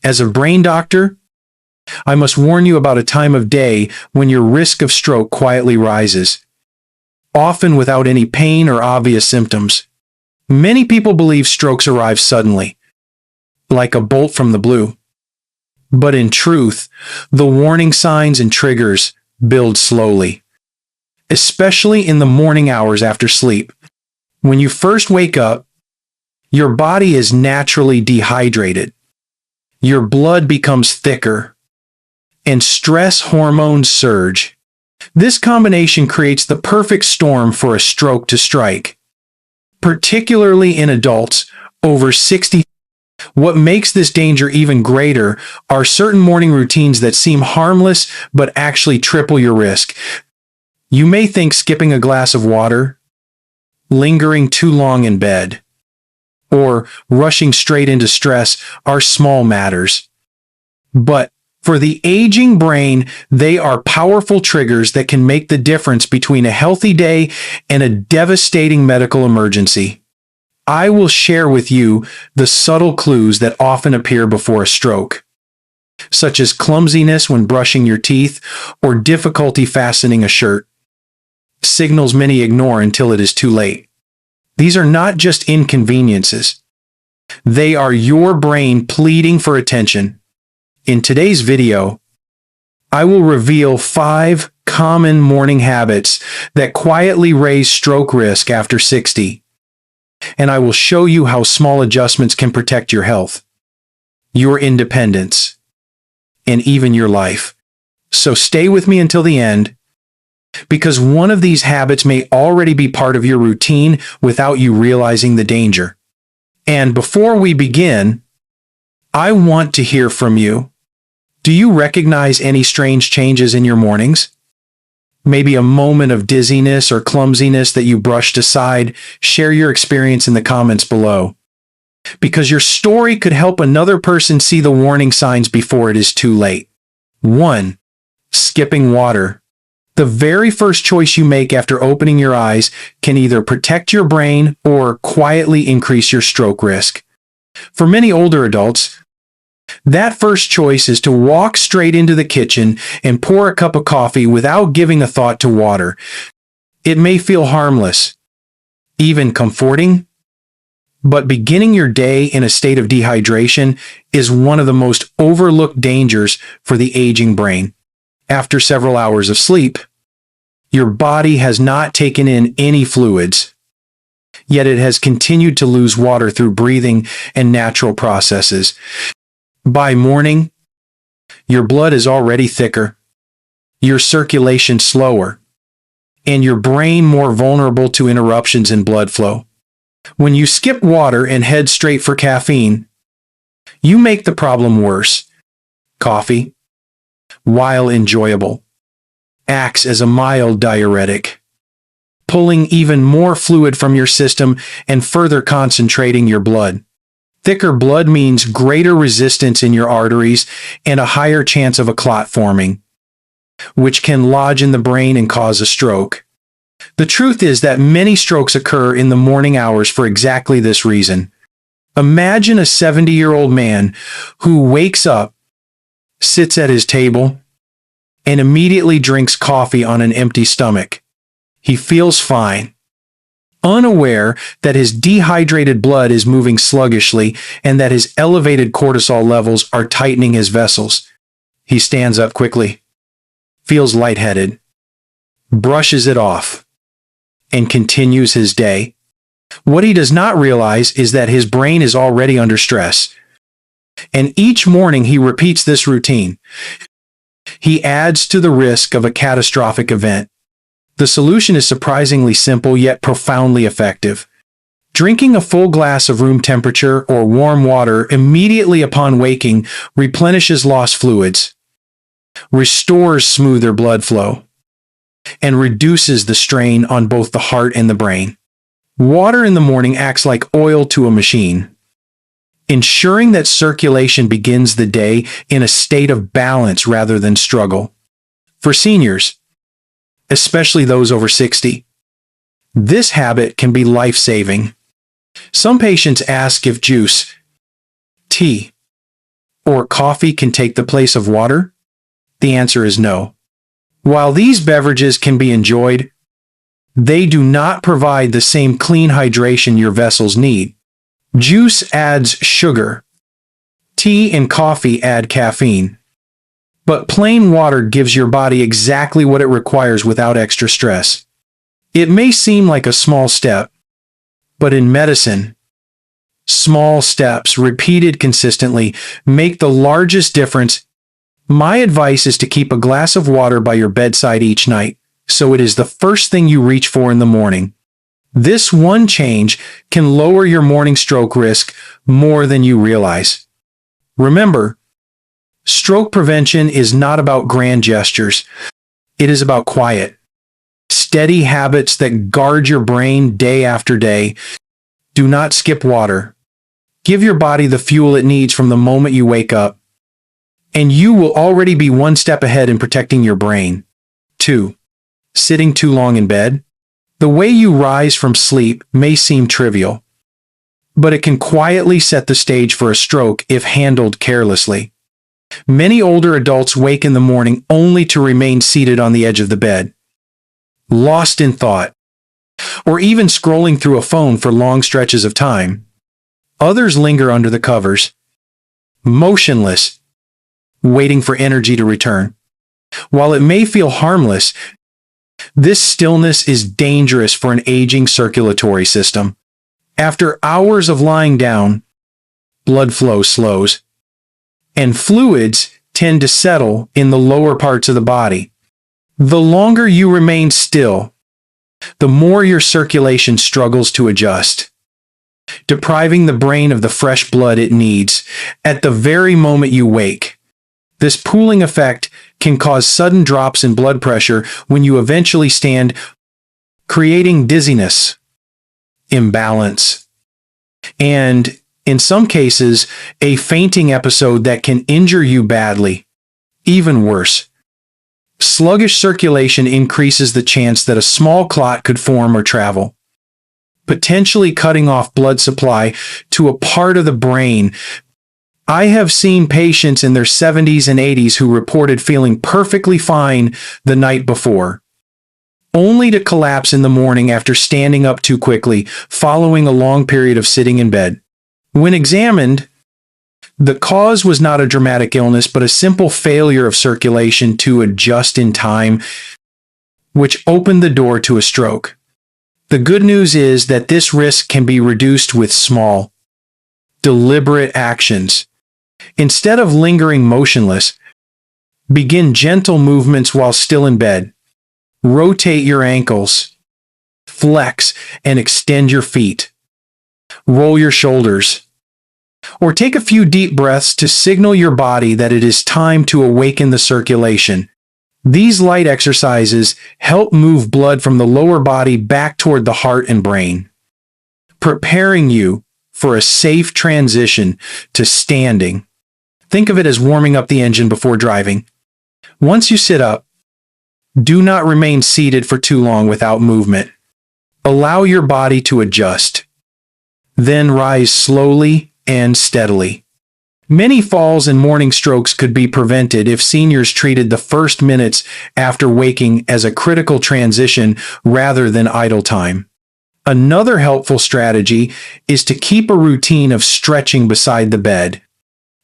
As a brain doctor, I must warn you about a time of day when your risk of stroke quietly rises, often without any pain or obvious symptoms. Many people believe strokes arrive suddenly, like a bolt from the blue. But in truth, the warning signs and triggers build slowly, especially in the morning hours after sleep. When you first wake up, your body is naturally dehydrated. Your blood becomes thicker, and stress hormones surge. This combination creates the perfect storm for a stroke to strike, particularly in adults over 60. What makes this danger even greater are certain morning routines that seem harmless but actually triple your risk. You may think skipping a glass of water, lingering too long in bed, or rushing straight into stress are small matters. But for the aging brain, they are powerful triggers that can make the difference between a healthy day and a devastating medical emergency. I will share with you the subtle clues that often appear before a stroke, such as clumsiness when brushing your teeth or difficulty fastening a shirt, signals many ignore until it is too late. These are not just inconveniences. They are your brain pleading for attention. In today's video, I will reveal 5 common morning habits that quietly raise stroke risk after 60. And I will show you how small adjustments can protect your health, your independence, and even your life. So stay with me until the end, because one of these habits may already be part of your routine without you realizing the danger. And before we begin, I want to hear from you. Do you recognize any strange changes in your mornings? Maybe a moment of dizziness or clumsiness that you brushed aside? Share your experience in the comments below, because your story could help another person see the warning signs before it is too late. 1. Skipping water. The very first choice you make after opening your eyes can either protect your brain or quietly increase your stroke risk. For many older adults, that first choice is to walk straight into the kitchen and pour a cup of coffee without giving a thought to water. It may feel harmless, even comforting, but beginning your day in a state of dehydration is one of the most overlooked dangers for the aging brain. After several hours of sleep, your body has not taken in any fluids, yet it has continued to lose water through breathing and natural processes. By morning, your blood is already thicker, your circulation slower, and your brain more vulnerable to interruptions in blood flow. When you skip water and head straight for caffeine, you make the problem worse. Coffee, while enjoyable, acts as a mild diuretic, pulling even more fluid from your system and further concentrating your blood. Thicker blood means greater resistance in your arteries and a higher chance of a clot forming, which can lodge in the brain and cause a stroke. The truth is that many strokes occur in the morning hours for exactly this reason. Imagine a 70-year-old man who wakes up, sits at his table, and immediately drinks coffee on an empty stomach. He feels fine, unaware that his dehydrated blood is moving sluggishly and that his elevated cortisol levels are tightening his vessels. He stands up quickly, feels lightheaded, brushes it off, and continues his day. What he does not realize is that his brain is already under stress. And each morning he repeats this routine. He adds to the risk of a catastrophic event. The solution is surprisingly simple yet profoundly effective. Drinking a full glass of room temperature or warm water immediately upon waking replenishes lost fluids, restores smoother blood flow, and reduces the strain on both the heart and the brain. Water in the morning acts like oil to a machine, ensuring that circulation begins the day in a state of balance rather than struggle. For seniors, especially those over 60, this habit can be life-saving. Some patients ask if juice, tea, or coffee can take the place of water? The answer is no. While these beverages can be enjoyed, they do not provide the same clean hydration your vessels need. Juice adds sugar. Tea and coffee add caffeine. But plain water gives your body exactly what it requires without extra stress. It may seem like a small step, but in medicine, small steps repeated consistently make the largest difference. My advice is to keep a glass of water by your bedside each night, so it is the first thing you reach for in the morning. This one change can lower your morning stroke risk more than you realize. Remember, stroke prevention is not about grand gestures. It is about quiet, steady habits that guard your brain day after day. Do not skip water. Give your body the fuel it needs from the moment you wake up, and you will already be one step ahead in protecting your brain. 2. Sitting too long in bed. The way you rise from sleep may seem trivial, but it can quietly set the stage for a stroke if handled carelessly. Many older adults wake in the morning only to remain seated on the edge of the bed, lost in thought, or even scrolling through a phone for long stretches of time. Others linger under the covers, motionless, waiting for energy to return. While it may feel harmless, this stillness is dangerous for an aging circulatory system. After hours of lying down, blood flow slows, and fluids tend to settle in the lower parts of the body. The longer you remain still, the more your circulation struggles to adjust, depriving the brain of the fresh blood it needs at the very moment you wake. This pooling effect can cause sudden drops in blood pressure when you eventually stand, creating dizziness, imbalance, and, in some cases, a fainting episode that can injure you badly. Even worse, sluggish circulation increases the chance that a small clot could form or travel, potentially cutting off blood supply to a part of the brain. I have seen patients in their 70s and 80s who reported feeling perfectly fine the night before, only to collapse in the morning after standing up too quickly following a long period of sitting in bed. When examined, the cause was not a dramatic illness but a simple failure of circulation to adjust in time, which opened the door to a stroke. The good news is that this risk can be reduced with small, deliberate actions. Instead of lingering motionless, begin gentle movements while still in bed. Rotate your ankles, flex and extend your feet. Roll your shoulders, or take a few deep breaths to signal your body that it is time to awaken the circulation. These light exercises help move blood from the lower body back toward the heart and brain, preparing you for a safe transition to standing. Think of it as warming up the engine before driving. Once you sit up, do not remain seated for too long without movement. Allow your body to adjust. Then rise slowly and steadily. Many falls and morning strokes could be prevented if seniors treated the first minutes after waking as a critical transition rather than idle time. Another helpful strategy is to keep a routine of stretching beside the bed.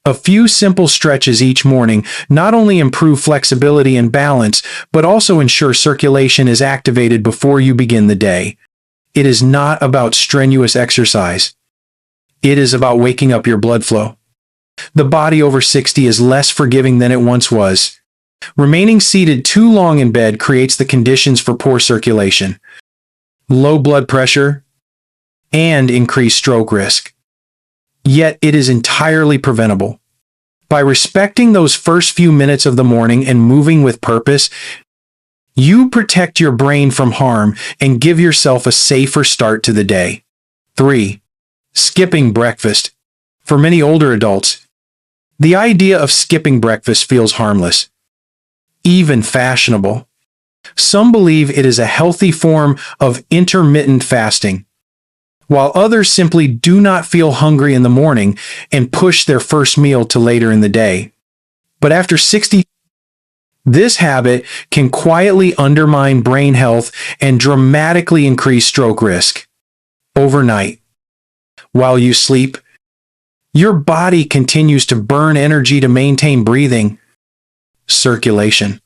A few simple stretches each morning not only improve flexibility and balance, but also ensure circulation is activated before you begin the day. It is not about strenuous exercise. It is about waking up your blood flow. The body over 60 is less forgiving than it once was. Remaining seated too long in bed creates the conditions for poor circulation, low blood pressure, and increased stroke risk. Yet it is entirely preventable. By respecting those first few minutes of the morning and moving with purpose, you protect your brain from harm and give yourself a safer start to the day. 3. Skipping breakfast. For many older adults, the idea of skipping breakfast feels harmless, even fashionable. Some believe it is a healthy form of intermittent fasting, while others simply do not feel hungry in the morning and push their first meal to later in the day. But after 60, this habit can quietly undermine brain health and dramatically increase stroke risk. Overnight, while you sleep, your body continues to burn energy to maintain breathing, circulation,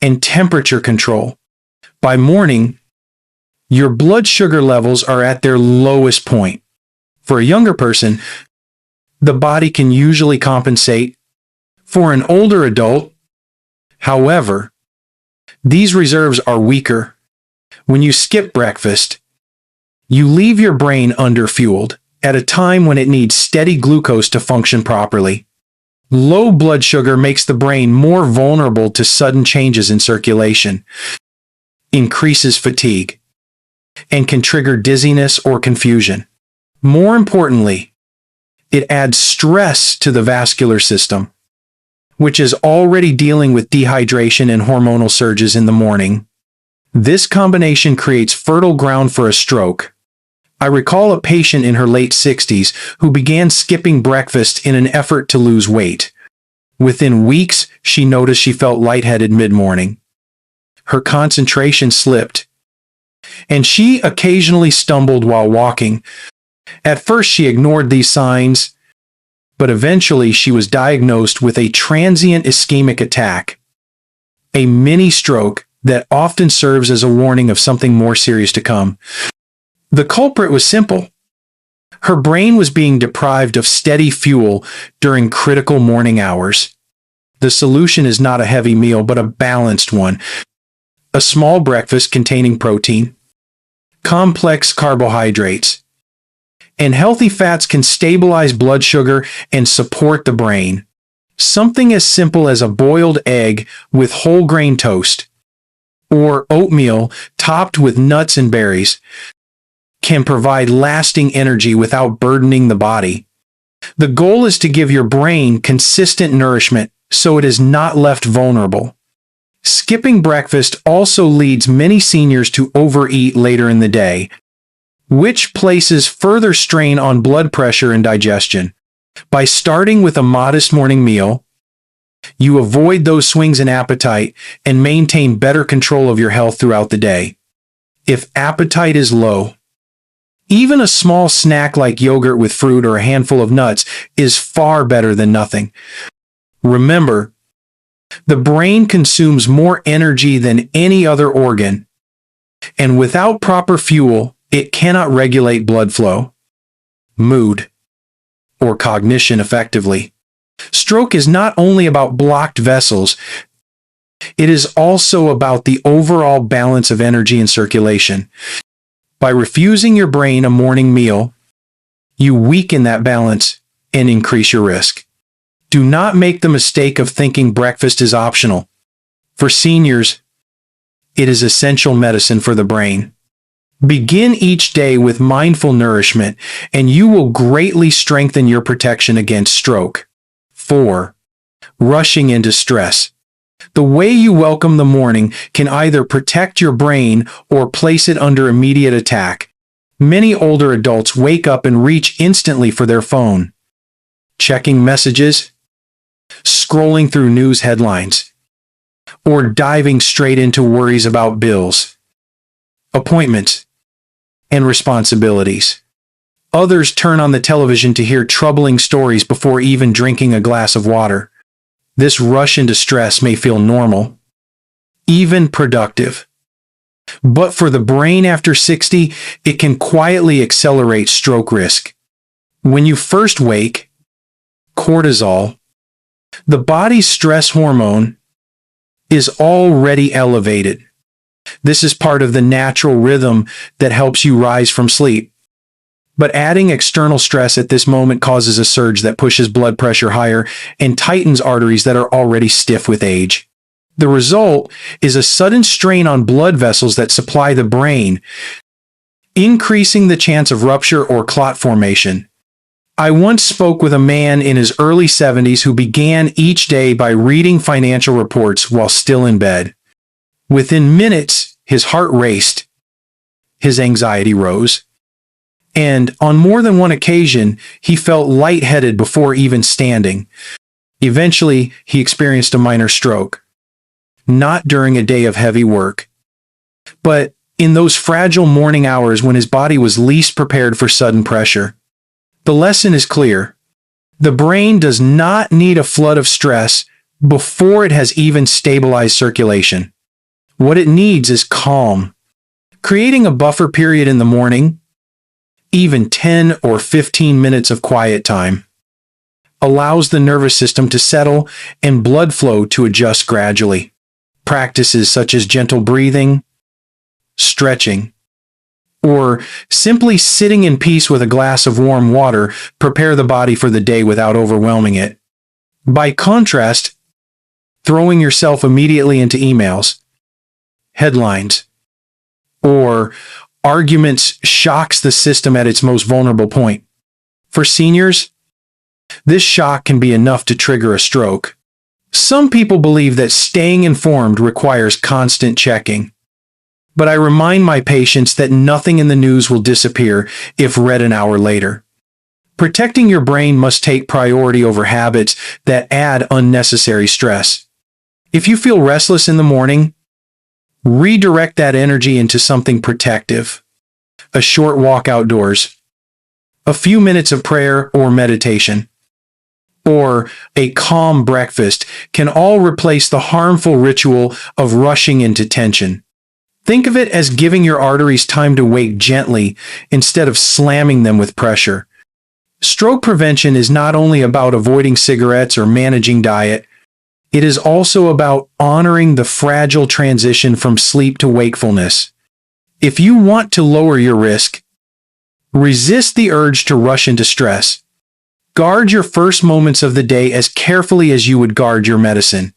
and temperature control. By morning, your blood sugar levels are at their lowest point. For a younger person, the body can usually compensate. For an older adult, however, these reserves are weaker. When you skip breakfast, you leave your brain underfueled at a time when it needs steady glucose to function properly. Low blood sugar makes the brain more vulnerable to sudden changes in circulation, increases fatigue, and can trigger dizziness or confusion. More importantly, it adds stress to the vascular system, which is already dealing with dehydration and hormonal surges in the morning. This combination creates fertile ground for a stroke. I recall a patient in her late 60s who began skipping breakfast in an effort to lose weight. Within weeks, she noticed she felt lightheaded mid-morning. Her concentration slipped, and she occasionally stumbled while walking. At first, she ignored these signs, but eventually she was diagnosed with a transient ischemic attack, a mini stroke that often serves as a warning of something more serious to come. The culprit was simple. Her brain was being deprived of steady fuel during critical morning hours. The solution is not a heavy meal, but a balanced one. A small breakfast containing protein, complex carbohydrates, and healthy fats can stabilize blood sugar and support the brain. Something as simple as a boiled egg with whole grain toast, or oatmeal topped with nuts and berries, can provide lasting energy without burdening the body. The goal is to give your brain consistent nourishment so it is not left vulnerable. Skipping breakfast also leads many seniors to overeat later in the day, which places further strain on blood pressure and digestion. By starting with a modest morning meal, you avoid those swings in appetite and maintain better control of your health throughout the day. If appetite is low, even a small snack like yogurt with fruit or a handful of nuts is far better than nothing. Remember, the brain consumes more energy than any other organ, and without proper fuel, it cannot regulate blood flow, mood, or cognition effectively. Stroke is not only about blocked vessels, it is also about the overall balance of energy and circulation. By refusing your brain a morning meal, you weaken that balance and increase your risk. Do not make the mistake of thinking breakfast is optional. For seniors, it is essential medicine for the brain. Begin each day with mindful nourishment, and you will greatly strengthen your protection against stroke. 4. Rushing into stress. The way you welcome the morning can either protect your brain or place it under immediate attack. Many older adults wake up and reach instantly for their phone, checking messages, scrolling through news headlines, or diving straight into worries about bills, appointments, and responsibilities. Others turn on the television to hear troubling stories before even drinking a glass of water. This rush into stress may feel normal, even productive. But for the brain after 60, it can quietly accelerate stroke risk. When you first wake, cortisol, the body's stress hormone, is already elevated. This is part of the natural rhythm that helps you rise from sleep. But adding external stress at this moment causes a surge that pushes blood pressure higher and tightens arteries that are already stiff with age. The result is a sudden strain on blood vessels that supply the brain, increasing the chance of rupture or clot formation. I once spoke with a man in his early 70s who began each day by reading financial reports while still in bed. Within minutes, his heart raced, his anxiety rose, and on more than one occasion, he felt lightheaded before even standing. Eventually, he experienced a minor stroke. Not during a day of heavy work, but in those fragile morning hours when his body was least prepared for sudden pressure. The lesson is clear. The brain does not need a flood of stress before it has even stabilized circulation. What it needs is calm. Creating a buffer period in the morning, even 10 or 15 minutes of quiet time, allows the nervous system to settle and blood flow to adjust gradually. Practices such as gentle breathing, stretching, or simply sitting in peace with a glass of warm water prepare the body for the day without overwhelming it. By contrast, throwing yourself immediately into emails, headlines, or arguments shocks the system at its most vulnerable point. For seniors, this shock can be enough to trigger a stroke. Some people believe that staying informed requires constant checking. But I remind my patients that nothing in the news will disappear if read an hour later. Protecting your brain must take priority over habits that add unnecessary stress. If you feel restless in the morning, redirect that energy into something protective. A short walk outdoors, a few minutes of prayer or meditation, or a calm breakfast can all replace the harmful ritual of rushing into tension. Think of it as giving your arteries time to wake gently instead of slamming them with pressure. Stroke prevention is not only about avoiding cigarettes or managing diet, it is also about honoring the fragile transition from sleep to wakefulness. If you want to lower your risk, resist the urge to rush into stress. Guard your first moments of the day as carefully as you would guard your medicine,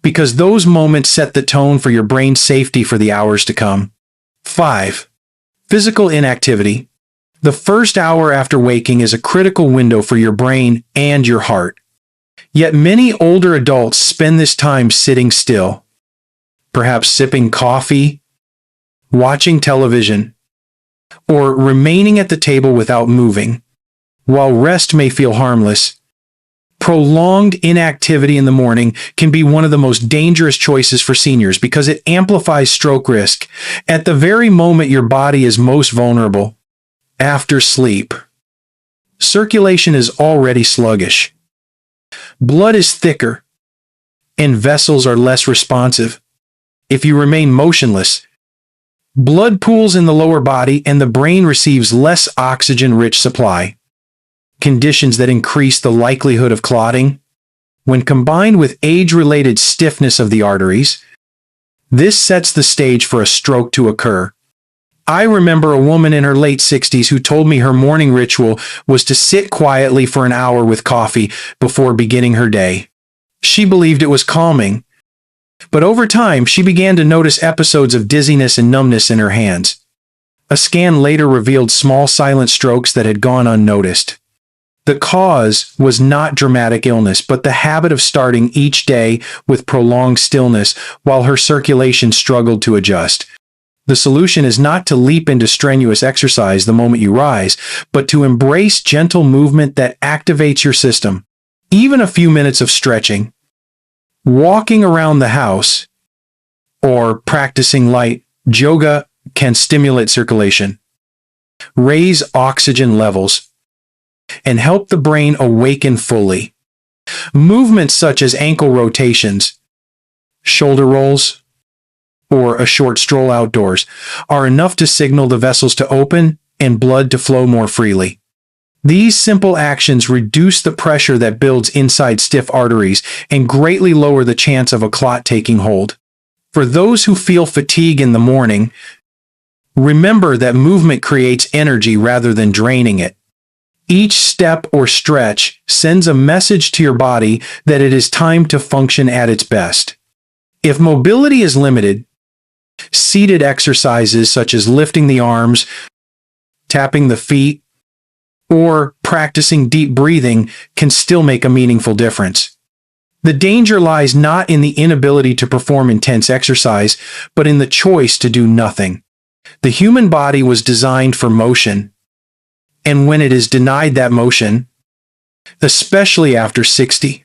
because those moments set the tone for your brain's safety for the hours to come. 5. Physical inactivity. The first hour after waking is a critical window for your brain and your heart. Yet many older adults spend this time sitting still, perhaps sipping coffee, watching television, or remaining at the table without moving. While rest may feel harmless, prolonged inactivity in the morning can be one of the most dangerous choices for seniors because it amplifies stroke risk at the very moment your body is most vulnerable. After sleep, circulation is already sluggish. Blood is thicker, and vessels are less responsive. If you remain motionless, blood pools in the lower body and the brain receives less oxygen-rich supply, conditions that increase the likelihood of clotting. When combined with age-related stiffness of the arteries, this sets the stage for a stroke to occur. I remember a woman in her late 60s who told me her morning ritual was to sit quietly for an hour with coffee before beginning her day. She believed it was calming, but over time she began to notice episodes of dizziness and numbness in her hands. A scan later revealed small silent strokes that had gone unnoticed. The cause was not dramatic illness, but the habit of starting each day with prolonged stillness while her circulation struggled to adjust. The solution is not to leap into strenuous exercise the moment you rise, but to embrace gentle movement that activates your system. Even a few minutes of stretching, walking around the house, or practicing light yoga can stimulate circulation, raise oxygen levels, and help the brain awaken fully. Movements such as ankle rotations, shoulder rolls, or a short stroll outdoors are enough to signal the vessels to open and blood to flow more freely. These simple actions reduce the pressure that builds inside stiff arteries and greatly lower the chance of a clot taking hold. For those who feel fatigue in the morning, remember that movement creates energy rather than draining it. Each step or stretch sends a message to your body that it is time to function at its best. If mobility is limited, seated exercises such as lifting the arms, tapping the feet, or practicing deep breathing can still make a meaningful difference. The danger lies not in the inability to perform intense exercise, but in the choice to do nothing. The human body was designed for motion, And when it is denied that motion, especially after 60,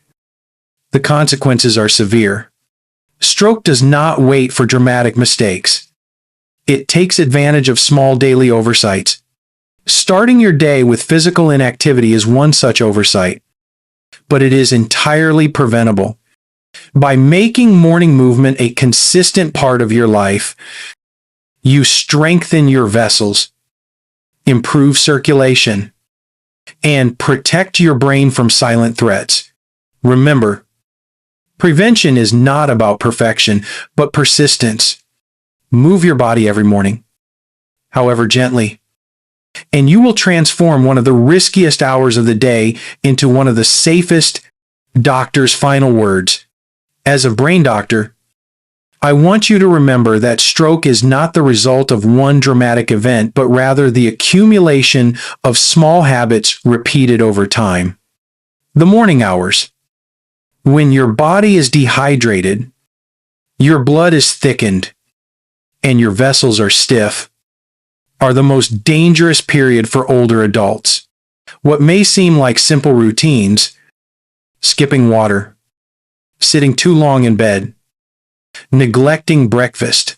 the consequences are severe. Stroke does not wait for dramatic mistakes. It takes advantage of small daily oversights. Starting your day with physical inactivity is one such oversight, but it is entirely preventable. By making morning movement a consistent part of your life, you strengthen your vessels, improve circulation, and protect your brain from silent threats. Remember, prevention is not about perfection, but persistence. Move your body every morning, however gently, and you will transform one of the riskiest hours of the day into one of the safest. Doctor's final words. As a brain doctor, I want you to remember that stroke is not the result of one dramatic event, but rather the accumulation of small habits repeated over time. The morning hours. When your body is dehydrated, your blood is thickened, and your vessels are stiff, are the most dangerous period for older adults. What may seem like simple routines, skipping water, sitting too long in bed, neglecting breakfast,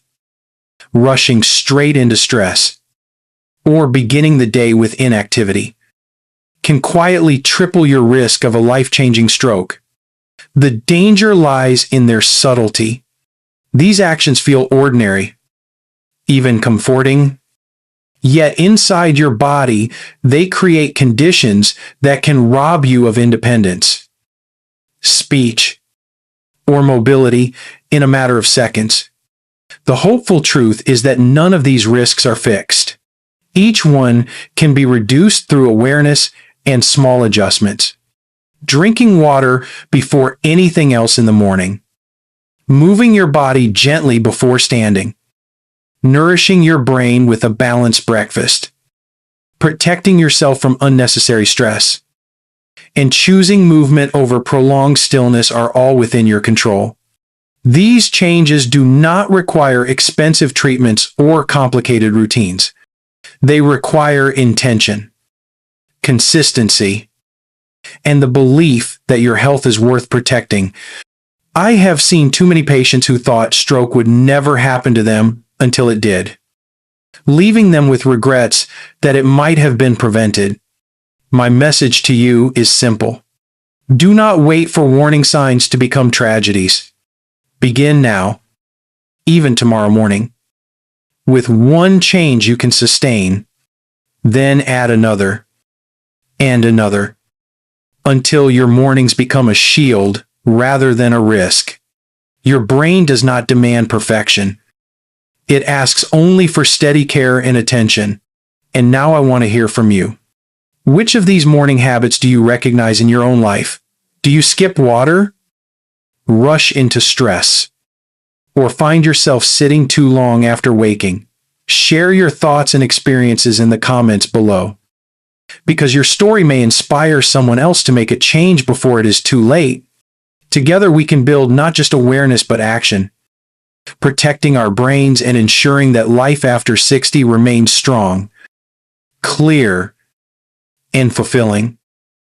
rushing straight into stress, or beginning the day with inactivity, can quietly triple your risk of a life-changing stroke. The danger lies in their subtlety. These actions feel ordinary, even comforting, yet inside your body, they create conditions that can rob you of independence, speech, or mobility in a matter of seconds. The hopeful truth is that none of these risks are fixed. Each one can be reduced through awareness and small adjustments. Drinking water before anything else in the morning. Moving your body gently before standing. Nourishing your brain with a balanced breakfast. Protecting yourself from unnecessary stress. And choosing movement over prolonged stillness are all within your control. These changes do not require expensive treatments or complicated routines. They require intention, consistency, and the belief that your health is worth protecting. I have seen too many patients who thought stroke would never happen to them until it did, leaving them with regrets that it might have been prevented. My message to you is simple. Do not wait for warning signs to become tragedies. Begin now, even tomorrow morning. With one change you can sustain, then add another, and another, until your mornings become a shield rather than a risk. Your brain does not demand perfection. It asks only for steady care and attention. And now I want to hear from you. Which of these morning habits do you recognize in your own life? Do you skip water, rush into stress, or find yourself sitting too long after waking? Share your thoughts and experiences in the comments below, because your story may inspire someone else to make a change before it is too late. Together we can build not just awareness but action, protecting our brains and ensuring that life after 60 remains strong, clear, and fulfilling.